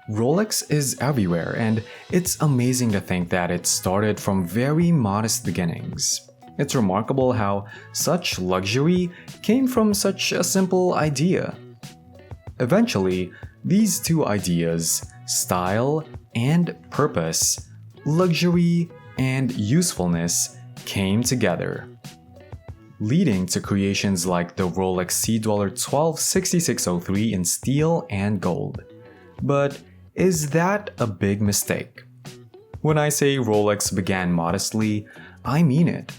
Rolex is everywhere, and it's amazing to think that it started from very modest beginnings. It's remarkable how such luxury came from such a simple idea. Eventually, these two ideas, style and purpose, luxury and usefulness, came together, leading to creations like the Rolex Sea Dweller 126603 in steel and gold. But is that a big mistake? When I say Rolex began modestly, I mean it.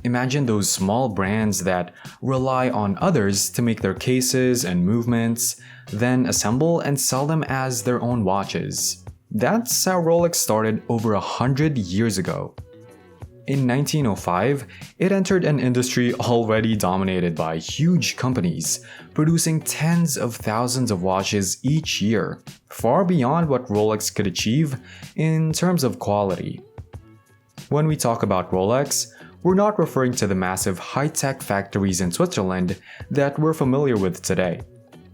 Imagine those small brands that rely on others to make their cases and movements, then assemble and sell them as their own watches. That's how Rolex started over 100 years ago. In 1905, it entered an industry already dominated by huge companies, producing tens of thousands of watches each year, far beyond what Rolex could achieve in terms of quality. When we talk about Rolex, we're not referring to the massive high-tech factories in Switzerland that we're familiar with today.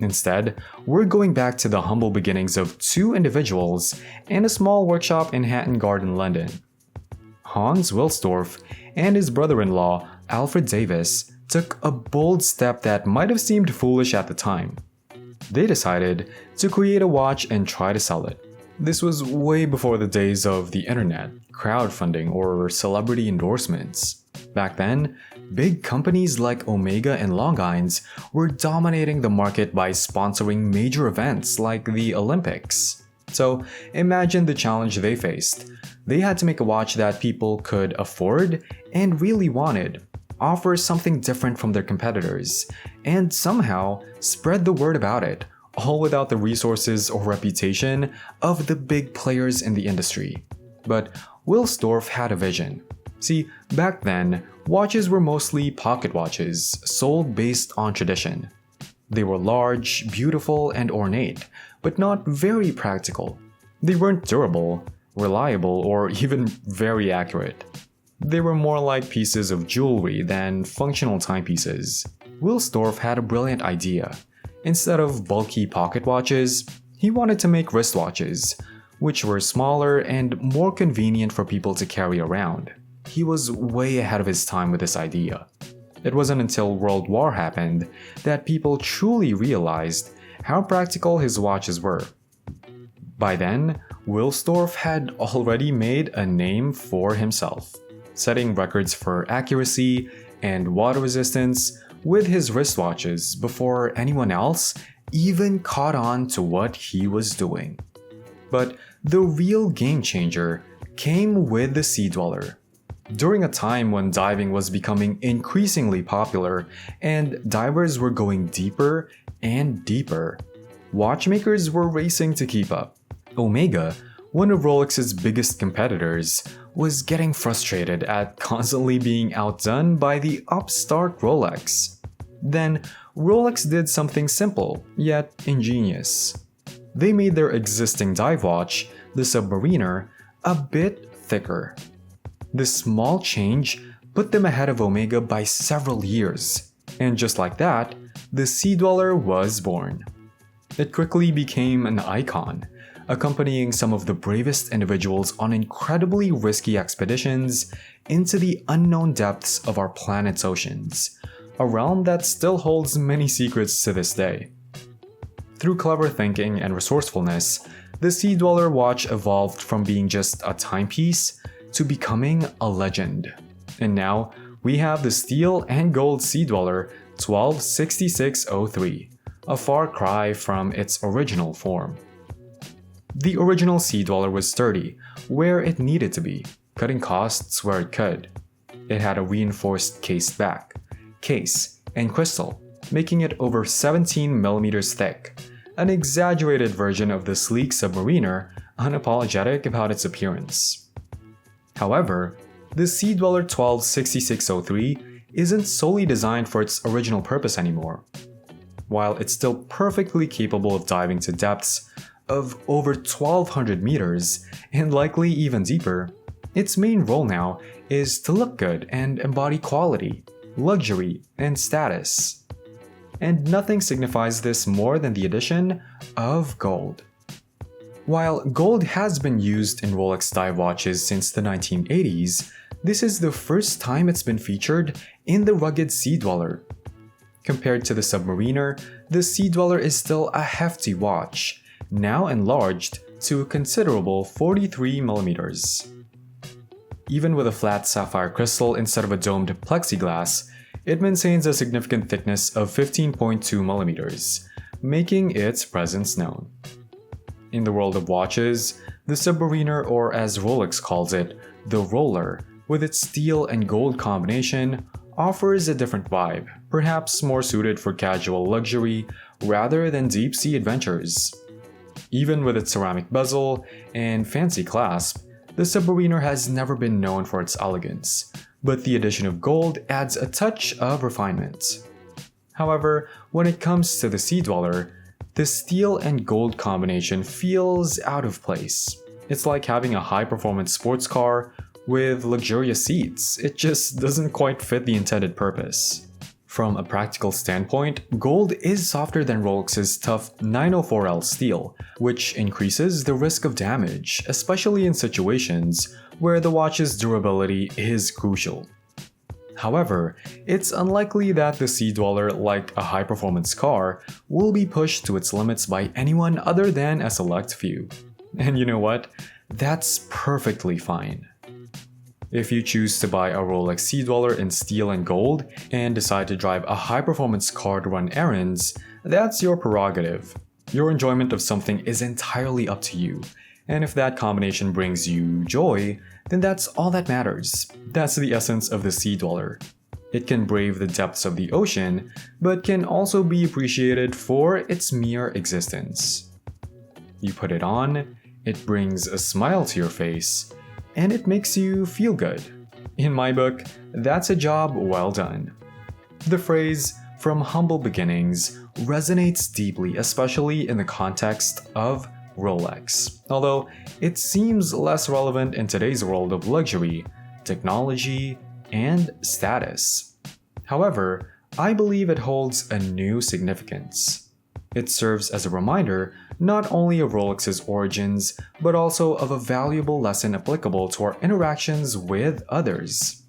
Instead, we're going back to the humble beginnings of two individuals and a small workshop in Hatton Garden, London. Hans Wilsdorf and his brother-in-law, Alfred Davis, took a bold step that might have seemed foolish at the time. They decided to create a watch and try to sell it. This was way before the days of the internet, crowdfunding, or celebrity endorsements. Back then, big companies like Omega and Longines were dominating the market by sponsoring major events like the Olympics. So imagine the challenge they faced. They had to make a watch that people could afford and really wanted, offer something different from their competitors, and somehow spread the word about it, all without the resources or reputation of the big players in the industry. But Wilsdorf had a vision. See, back then, watches were mostly pocket watches, sold based on tradition. They were large, beautiful, and ornate, but not very practical. They weren't durable, reliable, or even very accurate. They were more like pieces of jewelry than functional timepieces. Wilsdorf had a brilliant idea. Instead of bulky pocket watches, he wanted to make wristwatches, which were smaller and more convenient for people to carry around. He was way ahead of his time with this idea. It wasn't until World War happened that people truly realized how practical his watches were. By then, Wilsdorf had already made a name for himself, setting records for accuracy and water resistance with his wristwatches before anyone else even caught on to what he was doing. But the real game changer came with the Sea Dweller. During a time when diving was becoming increasingly popular and divers were going deeper and deeper, watchmakers were racing to keep up. Omega, one of Rolex's biggest competitors, was getting frustrated at constantly being outdone by the upstart Rolex. Then, Rolex did something simple, yet ingenious. They made their existing dive watch, the Submariner, a bit thicker. This small change put them ahead of Omega by several years, and just like that, the Sea Dweller was born. It quickly became an icon, accompanying some of the bravest individuals on incredibly risky expeditions into the unknown depths of our planet's oceans, a realm that still holds many secrets to this day. Through clever thinking and resourcefulness, the Sea Dweller watch evolved from being just a timepiece to becoming a legend. And now, we have the steel and gold Sea Dweller 126603, a far cry from its original form. The original Sea Dweller was sturdy, where it needed to be, cutting costs where it could. It had a reinforced cased back, case, and crystal, making it over 17 millimeters thick, an exaggerated version of the sleek Submariner, unapologetic about its appearance. However, the Sea Dweller 126603 isn't solely designed for its original purpose anymore. While it's still perfectly capable of diving to depths of over 1,200 meters, and likely even deeper, its main role now is to look good and embody quality, luxury, and status. And nothing signifies this more than the addition of gold. While gold has been used in Rolex dive watches since the 1980s, this is the first time it's been featured in the rugged Sea Dweller. Compared to the Submariner, the Sea Dweller is still a hefty watch, now enlarged to a considerable 43mm. Even with a flat sapphire crystal instead of a domed plexiglass, it maintains a significant thickness of 15.2mm, making its presence known. In the world of watches, the Submariner, or as Rolex calls it, the Roller, with its steel and gold combination, offers a different vibe, perhaps more suited for casual luxury rather than deep-sea adventures. Even with its ceramic bezel and fancy clasp, the Submariner has never been known for its elegance, but the addition of gold adds a touch of refinement. However, when it comes to the Sea Dweller, the steel and gold combination feels out of place. It's like having a high-performance sports car with luxurious seats. It just doesn't quite fit the intended purpose. From a practical standpoint, gold is softer than Rolex's tough 904L steel, which increases the risk of damage, especially in situations where the watch's durability is crucial. However, it's unlikely that the Sea Dweller, like a high-performance car, will be pushed to its limits by anyone other than a select few. And you know what? That's perfectly fine. If you choose to buy a Rolex Sea Dweller in steel and gold and decide to drive a high-performance car to run errands, that's your prerogative. Your enjoyment of something is entirely up to you, and if that combination brings you joy, then that's all that matters. That's the essence of the Sea Dweller. It can brave the depths of the ocean, but can also be appreciated for its mere existence. You put it on, it brings a smile to your face, and it makes you feel good. In my book, that's a job well done. The phrase, "from humble beginnings," resonates deeply, especially in the context of Rolex, although it seems less relevant in today's world of luxury, technology, and status. However, I believe it holds a new significance. It serves as a reminder not only of Rolex's origins, but also of a valuable lesson applicable to our interactions with others.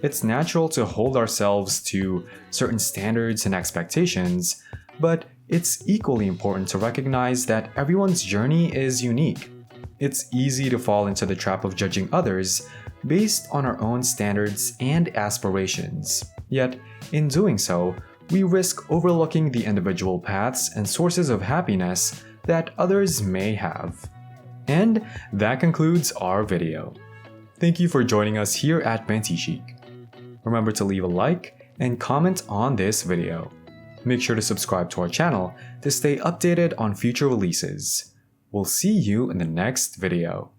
It's natural to hold ourselves to certain standards and expectations, but it's equally important to recognize that everyone's journey is unique. It's easy to fall into the trap of judging others based on our own standards and aspirations. Yet, in doing so, we risk overlooking the individual paths and sources of happiness that others may have. And that concludes our video. Thank you for joining us here at ventichic. Remember to leave a like and comment on this video. Make sure to subscribe to our channel to stay updated on future releases. We'll see you in the next video.